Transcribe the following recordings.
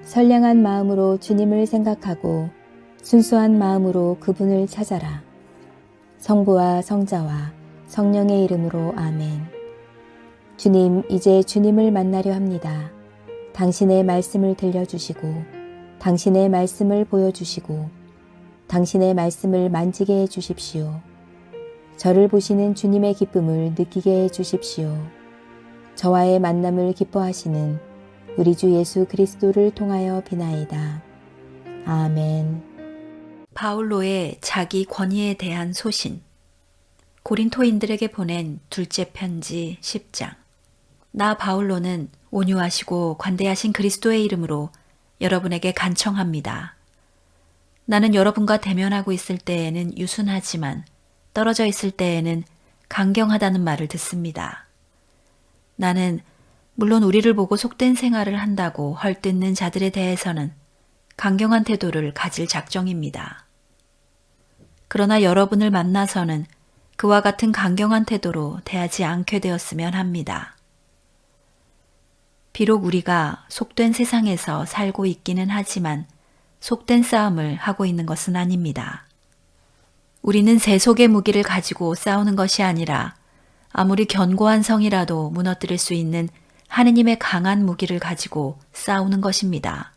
선량한 마음으로 주님을 생각하고 순수한 마음으로 그분을 찾아라. 성부와 성자와 성령의 이름으로 아멘. 주님, 이제 주님을 만나려 합니다. 당신의 말씀을 들려주시고 당신의 말씀을 보여주시고 당신의 말씀을 만지게 해주십시오. 저를 보시는 주님의 기쁨을 느끼게 해주십시오. 저와의 만남을 기뻐하시는 우리 주 예수 그리스도를 통하여 비나이다. 아멘. 바울로의 자기 권위에 대한 소신. 고린토인들에게 보낸 둘째 편지 10장. 나 바울로는 온유하시고 관대하신 그리스도의 이름으로 여러분에게 간청합니다. 나는 여러분과 대면하고 있을 때에는 유순하지만 떨어져 있을 때에는 강경하다는 말을 듣습니다. 나는 물론 우리를 보고 속된 생활을 한다고 헐뜯는 자들에 대해서는 강경한 태도를 가질 작정입니다. 그러나 여러분을 만나서는 그와 같은 강경한 태도로 대하지 않게 되었으면 합니다. 비록 우리가 속된 세상에서 살고 있기는 하지만 속된 싸움을 하고 있는 것은 아닙니다. 우리는 세속의 무기를 가지고 싸우는 것이 아니라 아무리 견고한 성이라도 무너뜨릴 수 있는 하느님의 강한 무기를 가지고 싸우는 것입니다.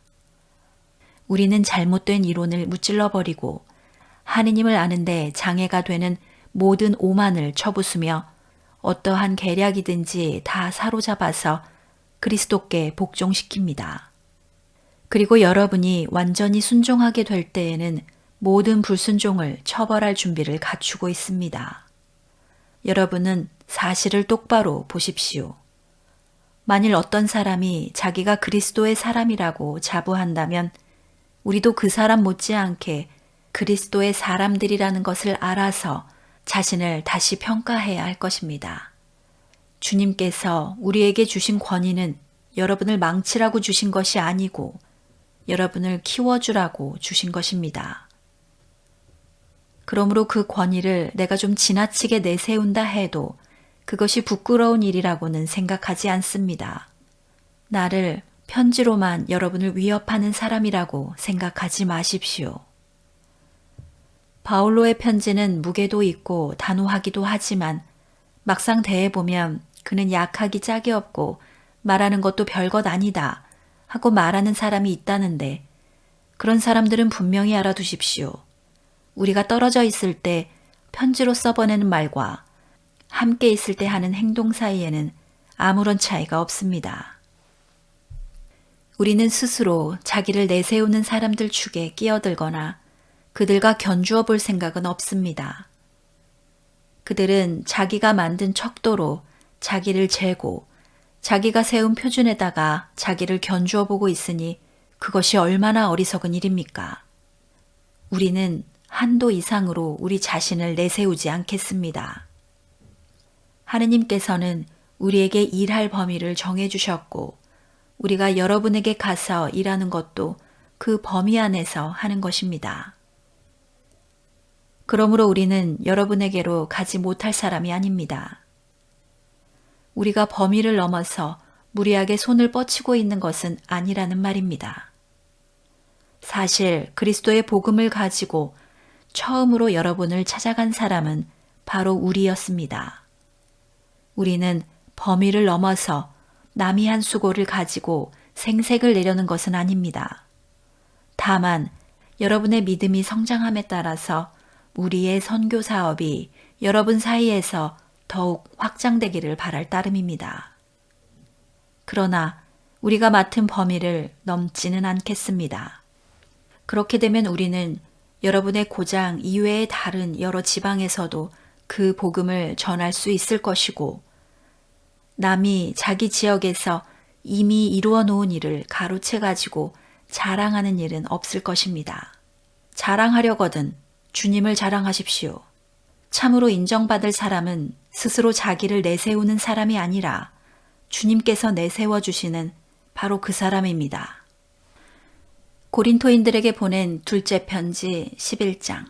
우리는 잘못된 이론을 무찔러버리고 하느님을 아는데 장애가 되는 모든 오만을 쳐부수며 어떠한 계략이든지 다 사로잡아서 그리스도께 복종시킵니다. 그리고 여러분이 완전히 순종하게 될 때에는 모든 불순종을 처벌할 준비를 갖추고 있습니다. 여러분은 사실을 똑바로 보십시오. 만일 어떤 사람이 자기가 그리스도의 사람이라고 자부한다면 우리도 그 사람 못지않게 그리스도의 사람들이라는 것을 알아서 자신을 다시 평가해야 할 것입니다. 주님께서 우리에게 주신 권위는 여러분을 망치라고 주신 것이 아니고 여러분을 키워주라고 주신 것입니다. 그러므로 그 권위를 내가 좀 지나치게 내세운다 해도 그것이 부끄러운 일이라고는 생각하지 않습니다. 나를 편지로만 여러분을 위협하는 사람이라고 생각하지 마십시오. 바울로의 편지는 무게도 있고 단호하기도 하지만 막상 대해보면 그는 약하기 짝이 없고 말하는 것도 별것 아니다 하고 말하는 사람이 있다는데 그런 사람들은 분명히 알아두십시오. 우리가 떨어져 있을 때 편지로 써보내는 말과 함께 있을 때 하는 행동 사이에는 아무런 차이가 없습니다. 우리는 스스로 자기를 내세우는 사람들 축에 끼어들거나 그들과 견주어 볼 생각은 없습니다. 그들은 자기가 만든 척도로 자기를 재고 자기가 세운 표준에다가 자기를 견주어 보고 있으니 그것이 얼마나 어리석은 일입니까? 우리는 한도 이상으로 우리 자신을 내세우지 않겠습니다. 하느님께서는 우리에게 일할 범위를 정해주셨고 우리가 여러분에게 가서 일하는 것도 그 범위 안에서 하는 것입니다. 그러므로 우리는 여러분에게로 가지 못할 사람이 아닙니다. 우리가 범위를 넘어서 무리하게 손을 뻗치고 있는 것은 아니라는 말입니다. 사실 그리스도의 복음을 가지고 처음으로 여러분을 찾아간 사람은 바로 우리였습니다. 우리는 범위를 넘어서 남이 한 수고를 가지고 생색을 내려는 것은 아닙니다. 다만 여러분의 믿음이 성장함에 따라서 우리의 선교 사업이 여러분 사이에서 더욱 확장되기를 바랄 따름입니다. 그러나 우리가 맡은 범위를 넘지는 않겠습니다. 그렇게 되면 우리는 여러분의 고장 이외의 다른 여러 지방에서도 그 복음을 전할 수 있을 것이고 남이 자기 지역에서 이미 이루어 놓은 일을 가로채 가지고 자랑하는 일은 없을 것입니다. 자랑하려거든 주님을 자랑하십시오. 참으로 인정받을 사람은 스스로 자기를 내세우는 사람이 아니라 주님께서 내세워 주시는 바로 그 사람입니다. 고린토인들에게 보낸 둘째 편지 11장.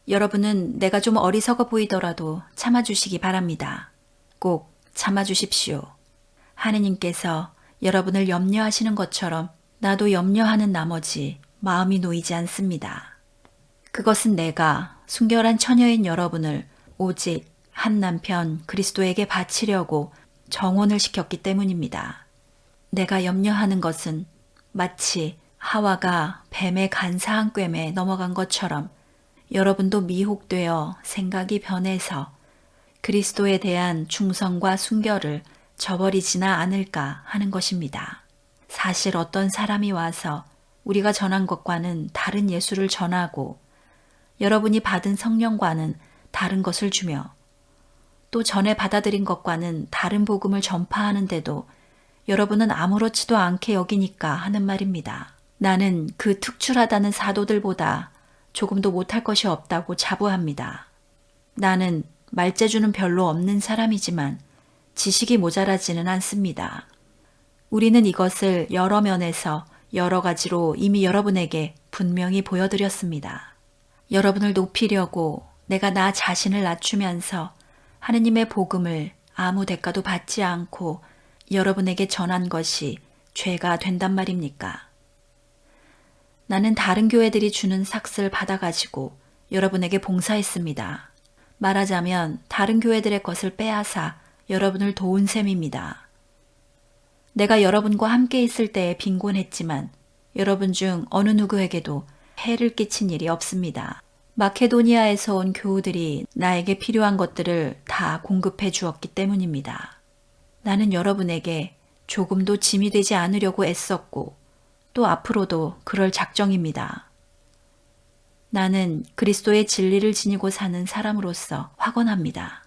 여러분은 내가 좀 어리석어 보이더라도 참아주시기 바랍니다. 꼭 참아주십시오. 하느님께서 여러분을 염려하시는 것처럼 나도 염려하는 나머지 마음이 놓이지 않습니다. 그것은 내가 순결한 처녀인 여러분을 오직 한 남편 그리스도에게 바치려고 정혼을 시켰기 때문입니다. 내가 염려하는 것은 마치 하와가 뱀의 간사한 꿰매 넘어간 것처럼 여러분도 미혹되어 생각이 변해서 그리스도에 대한 충성과 순결을 저버리지나 않을까 하는 것입니다. 사실 어떤 사람이 와서 우리가 전한 것과는 다른 예수를 전하고 여러분이 받은 성령과는 다른 것을 주며 또 전에 받아들인 것과는 다른 복음을 전파하는데도 여러분은 아무렇지도 않게 여기니까 하는 말입니다. 나는 그 특출하다는 사도들보다 조금도 못할 것이 없다고 자부합니다. 나는 말재주는 별로 없는 사람이지만 지식이 모자라지는 않습니다. 우리는 이것을 여러 면에서 여러 가지로 이미 여러분에게 분명히 보여드렸습니다. 여러분을 높이려고 내가 나 자신을 낮추면서 하느님의 복음을 아무 대가도 받지 않고 여러분에게 전한 것이 죄가 된단 말입니까? 나는 다른 교회들이 주는 삭스를 받아가지고 여러분에게 봉사했습니다. 말하자면 다른 교회들의 것을 빼앗아 여러분을 도운 셈입니다. 내가 여러분과 함께 있을 때에 빈곤했지만 여러분 중 어느 누구에게도 해를 끼친 일이 없습니다. 마케도니아에서 온 교우들이 나에게 필요한 것들을 다 공급해 주었기 때문입니다. 나는 여러분에게 조금도 짐이 되지 않으려고 애썼고 또 앞으로도 그럴 작정입니다. 나는 그리스도의 진리를 지니고 사는 사람으로서 확언합니다.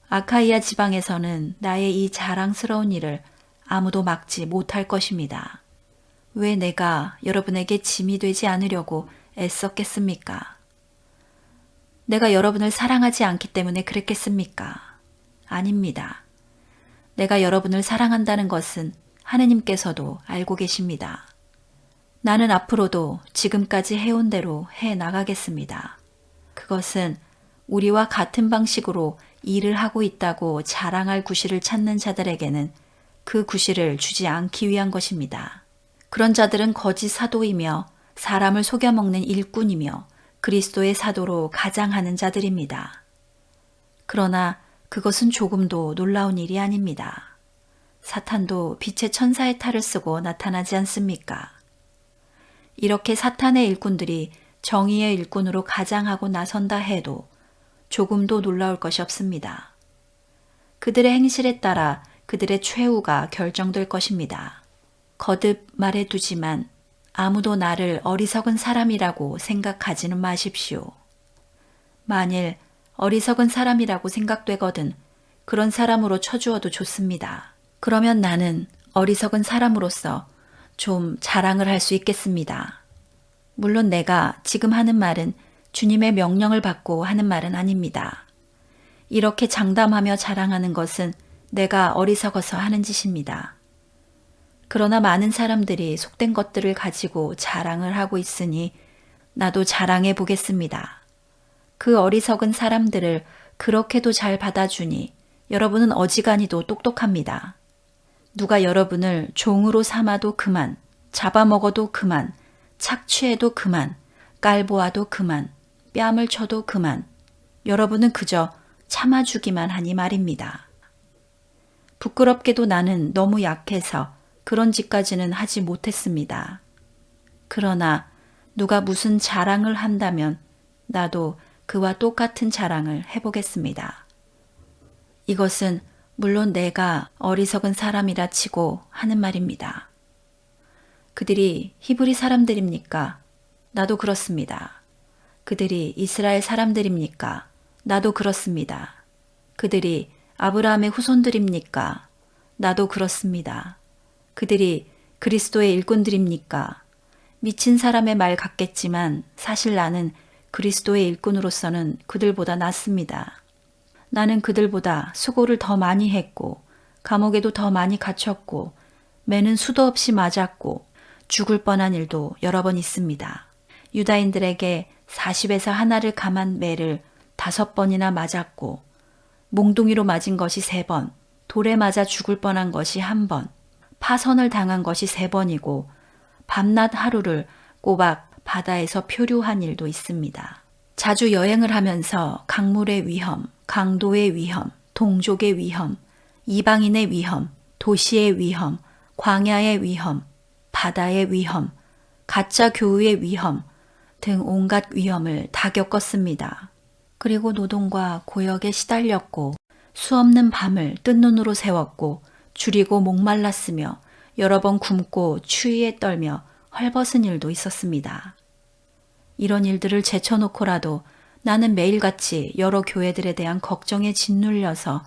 아카이아 지방에서는 나의 이 자랑스러운 일을 아무도 막지 못할 것입니다. 왜 내가 여러분에게 짐이 되지 않으려고 애썼겠습니까? 내가 여러분을 사랑하지 않기 때문에 그랬겠습니까? 아닙니다. 내가 여러분을 사랑한다는 것은 하느님께서도 알고 계십니다. 나는 앞으로도 지금까지 해온 대로 해 나가겠습니다. 그것은 우리와 같은 방식으로 일을 하고 있다고 자랑할 구실을 찾는 자들에게는 그 구실을 주지 않기 위한 것입니다. 그런 자들은 거짓 사도이며 사람을 속여먹는 일꾼이며 그리스도의 사도로 가장하는 자들입니다. 그러나 그것은 조금도 놀라운 일이 아닙니다. 사탄도 빛의 천사의 탈을 쓰고 나타나지 않습니까? 이렇게 사탄의 일꾼들이 정의의 일꾼으로 가장하고 나선다 해도 조금도 놀라울 것이 없습니다. 그들의 행실에 따라 그들의 최후가 결정될 것입니다. 거듭 말해두지만 아무도 나를 어리석은 사람이라고 생각하지는 마십시오. 만일 어리석은 사람이라고 생각되거든 그런 사람으로 쳐주어도 좋습니다. 그러면 나는 어리석은 사람으로서 좀 자랑을 할 수 있겠습니다. 물론 내가 지금 하는 말은 주님의 명령을 받고 하는 말은 아닙니다. 이렇게 장담하며 자랑하는 것은 내가 어리석어서 하는 짓입니다. 그러나 많은 사람들이 속된 것들을 가지고 자랑을 하고 있으니 나도 자랑해 보겠습니다. 그 어리석은 사람들을 그렇게도 잘 받아주니 여러분은 어지간히도 똑똑합니다. 누가 여러분을 종으로 삼아도 그만, 잡아먹어도 그만, 착취해도 그만, 깔보아도 그만, 뺨을 쳐도 그만. 여러분은 그저 참아주기만 하니 말입니다. 부끄럽게도 나는 너무 약해서 그런 짓까지는 하지 못했습니다. 그러나 누가 무슨 자랑을 한다면 나도 그와 똑같은 자랑을 해보겠습니다. 이것은 물론 내가 어리석은 사람이라 치고 하는 말입니다. 그들이 히브리 사람들입니까? 나도 그렇습니다. 그들이 이스라엘 사람들입니까? 나도 그렇습니다. 그들이 아브라함의 후손들입니까? 나도 그렇습니다. 그들이 그리스도의 일꾼들입니까? 미친 사람의 말 같겠지만 사실 나는 그리스도의 일꾼으로서는 그들보다 낫습니다. 나는 그들보다 수고를 더 많이 했고 감옥에도 더 많이 갇혔고 매는 수도 없이 맞았고 죽을 뻔한 일도 여러 번 있습니다. 유다인들에게 40에서 하나를 감한 매를 5번이나 맞았고 몽둥이로 맞은 것이 3번, 돌에 맞아 죽을 뻔한 것이 1번, 파선을 당한 것이 3번이고 밤낮 하루를 꼬박 바다에서 표류한 일도 있습니다. 자주 여행을 하면서 강물의 위험, 강도의 위험, 동족의 위험, 이방인의 위험, 도시의 위험, 광야의 위험, 바다의 위험, 가짜 교우의 위험 등 온갖 위험을 다 겪었습니다. 그리고 노동과 고역에 시달렸고 수없는 밤을 뜬 눈으로 새웠고 줄이고 목말랐으며 여러 번 굶고 추위에 떨며 헐벗은 일도 있었습니다. 이런 일들을 제쳐놓고라도 나는 매일같이 여러 교회들에 대한 걱정에 짓눌려서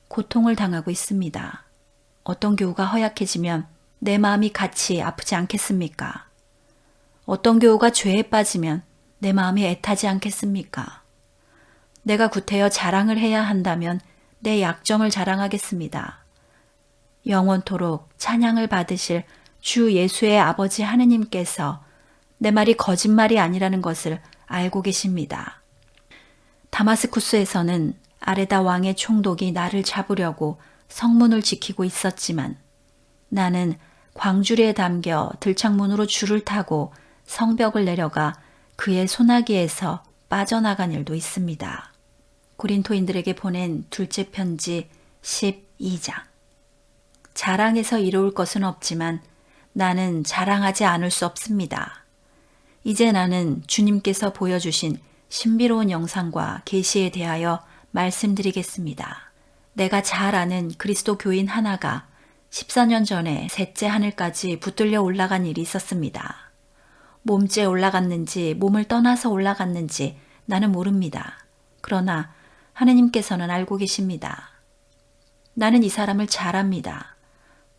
고통을 당하고 있습니다. 어떤 교우가 허약해지면 내 마음이 같이 아프지 않겠습니까? 어떤 교우가 죄에 빠지면 내 마음이 애타지 않겠습니까? 내가 구태여 자랑을 해야 한다면 내 약점을 자랑하겠습니다. 영원토록 찬양을 받으실 주 예수의 아버지 하느님께서 내 말이 거짓말이 아니라는 것을 알고 계십니다. 다마스쿠스에서는 아레다 왕의 총독이 나를 잡으려고 성문을 지키고 있었지만 나는 광주리에 담겨 들창문으로 줄을 타고 성벽을 내려가 그의 소나기에서 빠져나간 일도 있습니다. 고린토인들에게 보낸 둘째 편지 12장. 자랑해서 이루을 것은 없지만 나는 자랑하지 않을 수 없습니다. 이제 나는 주님께서 보여주신 신비로운 영상과 계시에 대하여 말씀드리겠습니다. 내가 잘 아는 그리스도 교인 하나가 14년 전에 셋째 하늘까지 붙들려 올라간 일이 있었습니다. 몸째 올라갔는지 몸을 떠나서 올라갔는지 나는 모릅니다. 그러나 하느님께서는 알고 계십니다. 나는 이 사람을 잘 압니다.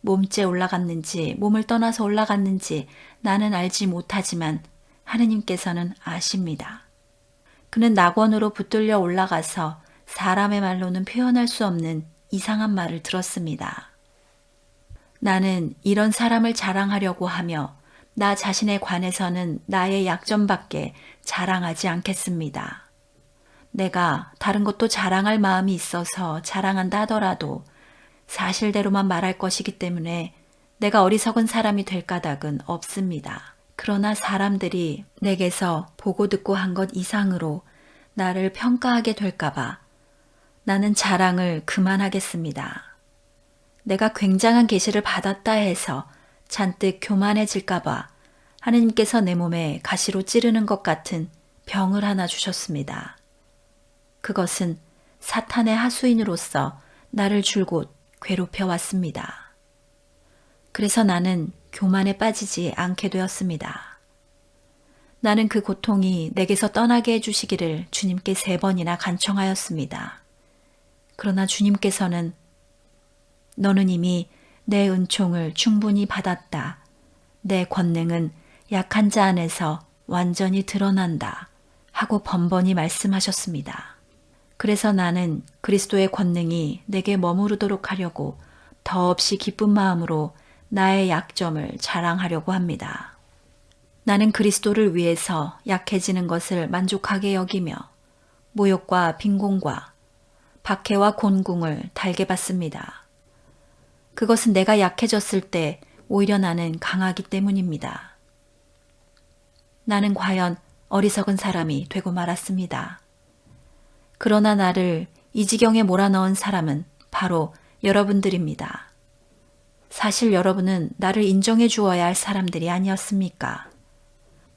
몸째 올라갔는지 몸을 떠나서 올라갔는지 나는 알지 못하지만 하느님께서는 아십니다. 그는 낙원으로 붙들려 올라가서 사람의 말로는 표현할 수 없는 이상한 말을 들었습니다. 나는 이런 사람을 자랑하려고 하며 나 자신에 관해서는 나의 약점밖에 자랑하지 않겠습니다. 내가 다른 것도 자랑할 마음이 있어서 자랑한다 하더라도 사실대로만 말할 것이기 때문에 내가 어리석은 사람이 될 까닭은 없습니다. 그러나 사람들이 내게서 보고 듣고 한 것 이상으로 나를 평가하게 될까봐 나는 자랑을 그만하겠습니다. 내가 굉장한 계시를 받았다 해서 잔뜩 교만해질까봐 하느님께서 내 몸에 가시로 찌르는 것 같은 병을 하나 주셨습니다. 그것은 사탄의 하수인으로서 나를 줄곧 괴롭혀 왔습니다. 그래서 나는 교만에 빠지지 않게 되었습니다. 나는 그 고통이 내게서 떠나게 해주시기를 주님께 3번이나 간청하였습니다. 그러나 주님께서는 너는 이미 내 은총을 충분히 받았다. 내 권능은 약한 자 안에서 완전히 드러난다. 하고 번번이 말씀하셨습니다. 그래서 나는 그리스도의 권능이 내게 머무르도록 하려고 더없이 기쁜 마음으로 나의 약점을 자랑하려고 합니다. 나는 그리스도를 위해서 약해지는 것을 만족하게 여기며 모욕과 빈곤과 박해와 곤궁을 달게 받습니다. 그것은 내가 약해졌을 때 오히려 나는 강하기 때문입니다. 나는 과연 어리석은 사람이 되고 말았습니다. 그러나 나를 이 지경에 몰아넣은 사람은 바로 여러분들입니다. 사실 여러분은 나를 인정해 주어야 할 사람들이 아니었습니까?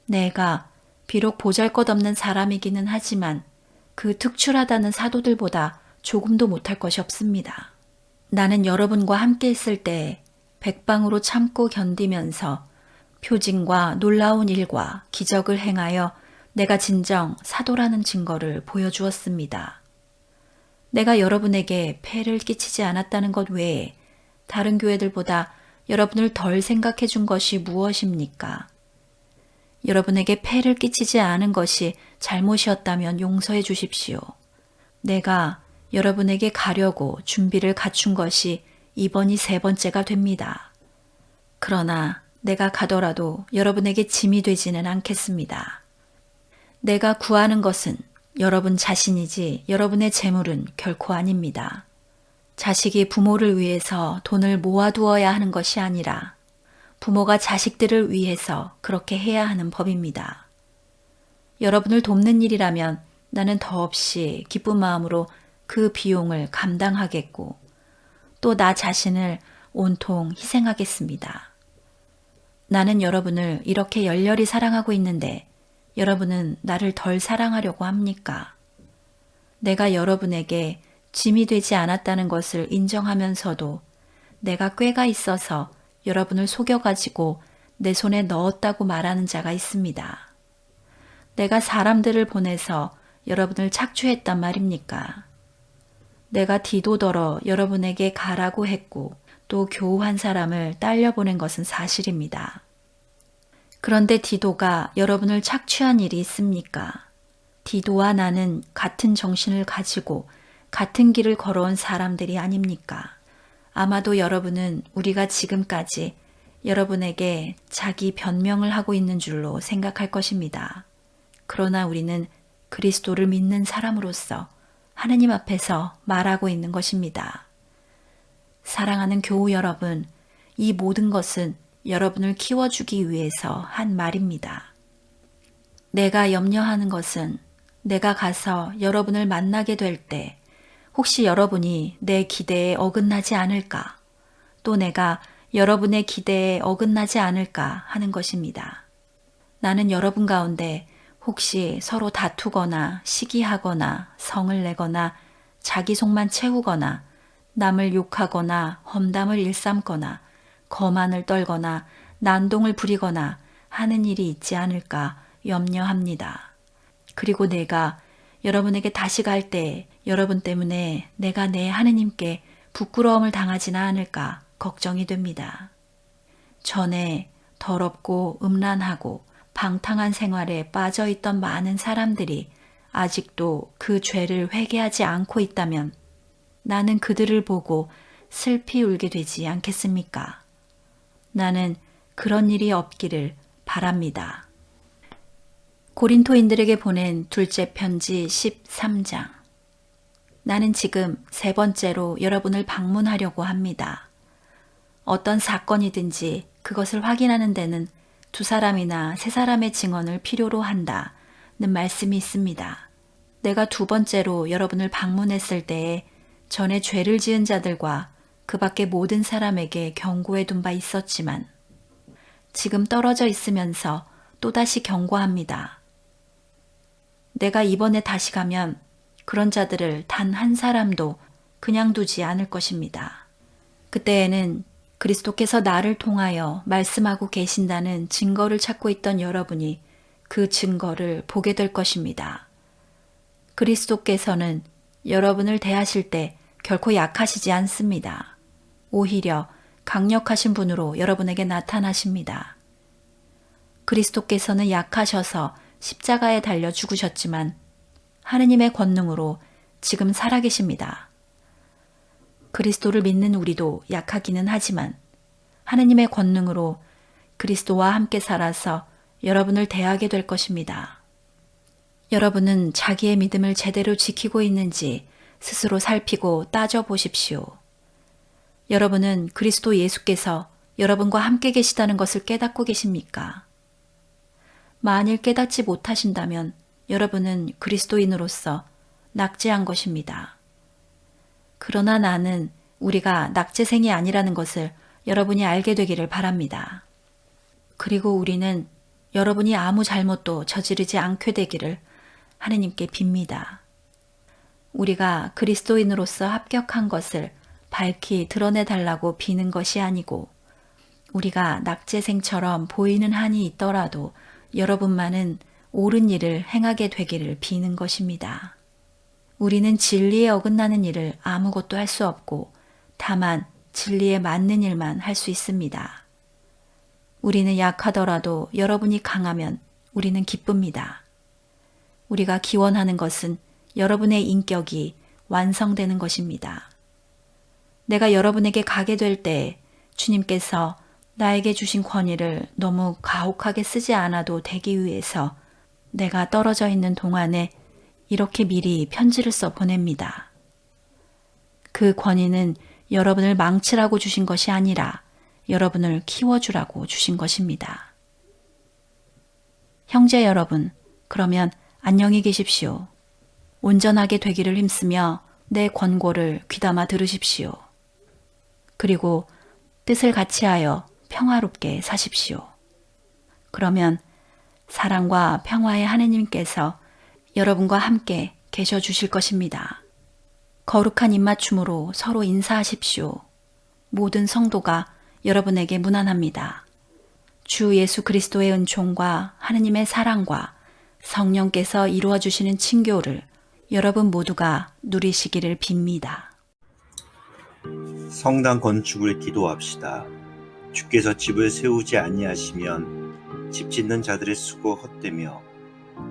내가 비록 보잘것없는 사람이기는 하지만 그 특출하다는 사도들보다 조금도 못할 것이 없습니다. 나는 여러분과 함께 있을 때 백방으로 참고 견디면서 표징과 놀라운 일과 기적을 행하여 내가 진정 사도라는 증거를 보여주었습니다. 내가 여러분에게 폐를 끼치지 않았다는 것 외에 다른 교회들보다 여러분을 덜 생각해 준 것이 무엇입니까? 여러분에게 폐를 끼치지 않은 것이 잘못이었다면 용서해 주십시오. 내가 여러분에게 가려고 준비를 갖춘 것이 이번이 3번째가 됩니다. 그러나 내가 가더라도 여러분에게 짐이 되지는 않겠습니다. 내가 구하는 것은 여러분 자신이지 여러분의 재물은 결코 아닙니다. 자식이 부모를 위해서 돈을 모아두어야 하는 것이 아니라 부모가 자식들을 위해서 그렇게 해야 하는 법입니다. 여러분을 돕는 일이라면 나는 더없이 기쁜 마음으로 그 비용을 감당하겠고 또 나 자신을 온통 희생하겠습니다. 나는 여러분을 이렇게 열렬히 사랑하고 있는데 여러분은 나를 덜 사랑하려고 합니까? 내가 여러분에게 짐이 되지 않았다는 것을 인정하면서도 내가 꾀가 있어서 여러분을 속여가지고 내 손에 넣었다고 말하는 자가 있습니다. 내가 사람들을 보내서 여러분을 착취했단 말입니까? 내가 디도더러 여러분에게 가라고 했고 또 교우한 사람을 딸려보낸 것은 사실입니다. 그런데 디도가 여러분을 착취한 일이 있습니까? 디도와 나는 같은 정신을 가지고 같은 길을 걸어온 사람들이 아닙니까? 아마도 여러분은 우리가 지금까지 여러분에게 자기 변명을 하고 있는 줄로 생각할 것입니다. 그러나 우리는 그리스도를 믿는 사람으로서 하느님 앞에서 말하고 있는 것입니다. 사랑하는 교우 여러분, 이 모든 것은 여러분을 키워주기 위해서 한 말입니다. 내가 염려하는 것은 내가 가서 여러분을 만나게 될 때 혹시 여러분이 내 기대에 어긋나지 않을까, 또 내가 여러분의 기대에 어긋나지 않을까 하는 것입니다. 나는 여러분 가운데 혹시 서로 다투거나 시기하거나 성을 내거나 자기 속만 채우거나 남을 욕하거나 험담을 일삼거나 거만을 떨거나 난동을 부리거나 하는 일이 있지 않을까 염려합니다. 그리고 내가 여러분에게 다시 갈 때 여러분 때문에 내가 내 하느님께 부끄러움을 당하지는 않을까 걱정이 됩니다. 전에 더럽고 음란하고 방탕한 생활에 빠져있던 많은 사람들이 아직도 그 죄를 회개하지 않고 있다면 나는 그들을 보고 슬피 울게 되지 않겠습니까? 나는 그런 일이 없기를 바랍니다. 고린토인들에게 보낸 둘째 편지 13장. 나는 지금 세 번째로 여러분을 방문하려고 합니다. 어떤 사건이든지 그것을 확인하는 데는 두 사람이나 세 사람의 증언을 필요로 한다는 말씀이 있습니다. 내가 두 번째로 여러분을 방문했을 때에 전에 죄를 지은 자들과 그 밖의 모든 사람에게 경고해 둔 바 있었지만 지금 떨어져 있으면서 또다시 경고합니다. 내가 이번에 다시 가면 그런 자들을 단 한 사람도 그냥 두지 않을 것입니다. 그때에는 그리스도께서 나를 통하여 말씀하고 계신다는 증거를 찾고 있던 여러분이 그 증거를 보게 될 것입니다. 그리스도께서는 여러분을 대하실 때 결코 약하시지 않습니다. 오히려 강력하신 분으로 여러분에게 나타나십니다. 그리스도께서는 약하셔서 십자가에 달려 죽으셨지만 하느님의 권능으로 지금 살아계십니다. 그리스도를 믿는 우리도 약하기는 하지만 하느님의 권능으로 그리스도와 함께 살아서 여러분을 대하게 될 것입니다. 여러분은 자기의 믿음을 제대로 지키고 있는지 스스로 살피고 따져보십시오. 여러분은 그리스도 예수께서 여러분과 함께 계시다는 것을 깨닫고 계십니까? 만일 깨닫지 못하신다면 여러분은 그리스도인으로서 낙제한 것입니다. 그러나 나는 우리가 낙제생이 아니라는 것을 여러분이 알게 되기를 바랍니다. 그리고 우리는 여러분이 아무 잘못도 저지르지 않게 되기를 하느님께 빕니다. 우리가 그리스도인으로서 합격한 것을 밝히 드러내달라고 비는 것이 아니고 우리가 낙제생처럼 보이는 한이 있더라도 여러분만은 옳은 일을 행하게 되기를 비는 것입니다. 우리는 진리에 어긋나는 일을 아무것도 할 수 없고 다만 진리에 맞는 일만 할 수 있습니다. 우리는 약하더라도 여러분이 강하면 우리는 기쁩니다. 우리가 기원하는 것은 여러분의 인격이 완성되는 것입니다. 내가 여러분에게 가게 될 때 주님께서 나에게 주신 권위를 너무 가혹하게 쓰지 않아도 되기 위해서 내가 떨어져 있는 동안에 이렇게 미리 편지를 써 보냅니다. 그 권위는 여러분을 망치라고 주신 것이 아니라 여러분을 키워주라고 주신 것입니다. 형제 여러분, 그러면 안녕히 계십시오. 온전하게 되기를 힘쓰며 내 권고를 귀담아 들으십시오. 그리고 뜻을 같이하여 평화롭게 사십시오. 그러면 사랑과 평화의 하느님께서 여러분과 함께 계셔 주실 것입니다. 거룩한 입맞춤으로 서로 인사하십시오. 모든 성도가 여러분에게 문안합니다. 주 예수 그리스도의 은총과 하느님의 사랑과 성령께서 이루어 주시는 친교를 여러분 모두가 누리시기를 빕니다. 성당 건축을 기도합시다. 주께서 집을 세우지 아니하시면 집 짓는 자들의 수고 헛되며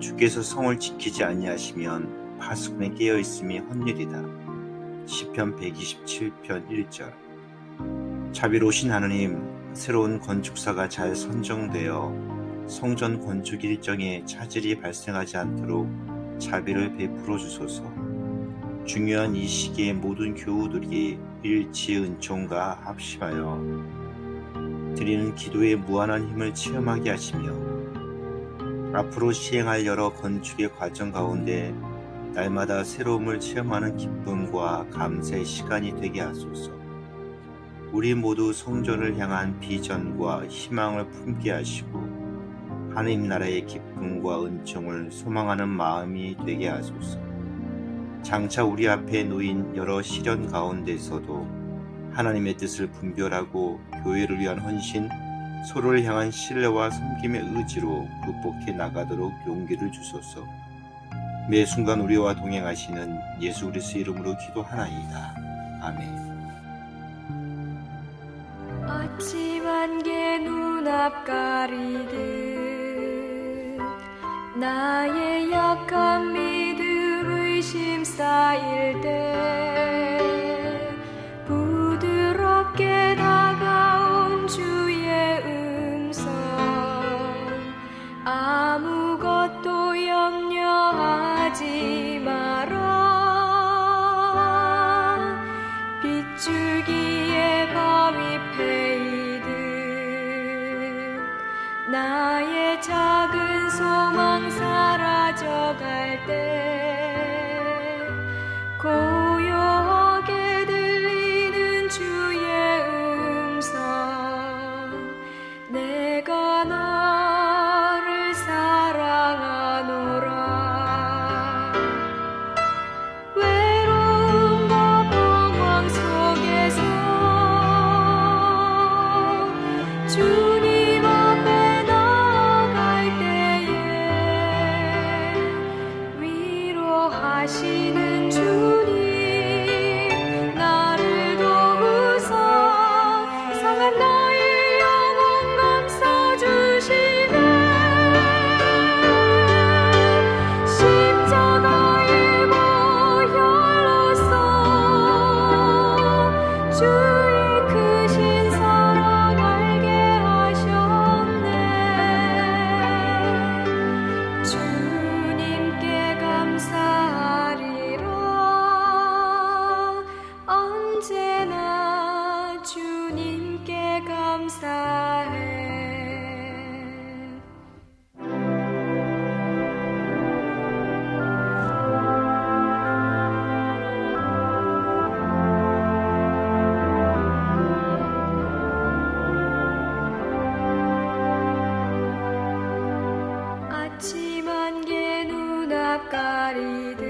주께서 성을 지키지 아니하시면 파수꾼에 깨어 있음이 헛일이다. 시편 127편 1절. 자비로우신 하느님, 새로운 건축사가 잘 선정되어 성전 건축 일정에 차질이 발생하지 않도록 자비를 베풀어 주소서. 중요한 이 시기에 모든 교우들이 일치 은총과 합심하여 드리는 기도의 무한한 힘을 체험하게 하시며 앞으로 시행할 여러 건축의 과정 가운데 날마다 새로움을 체험하는 기쁨과 감사의 시간이 되게 하소서. 우리 모두 성전을 향한 비전과 희망을 품게 하시고 하느님 나라의 기쁨과 은총을 소망하는 마음이 되게 하소서. 장차 우리 앞에 놓인 여러 시련 가운데서도 하나님의 뜻을 분별하고 교회를 위한 헌신, 서로를 향한 신뢰와 섬김의 의지로 극복해 나가도록 용기를 주소서. 매 순간 우리와 동행하시는 예수 그리스도 이름으로 기도하나이다. 아멘. 아침 안개 눈앞 가리듯 나의 약한 믿음 의심 쌓일 때 부드럽게 다가온 주의 음성 아무것도 염려하지 마라 빗줄기에 바위 패이듯 나의 작은 소망 사라져갈 때 고요하게 들리는 주의 음성 내가 너를 사랑하노라 외로움과 방황 속에서 주님 앞에 나아갈 때에 위로하시는 주님 나를 도우사 상한 나의 영혼 감싸주시네 십자가의 보혈로써 주의 크신 사랑 알게 하셨네 주님께 감사하리라 언제나 주님께 감사해 아침 안개 눈앞 가리듯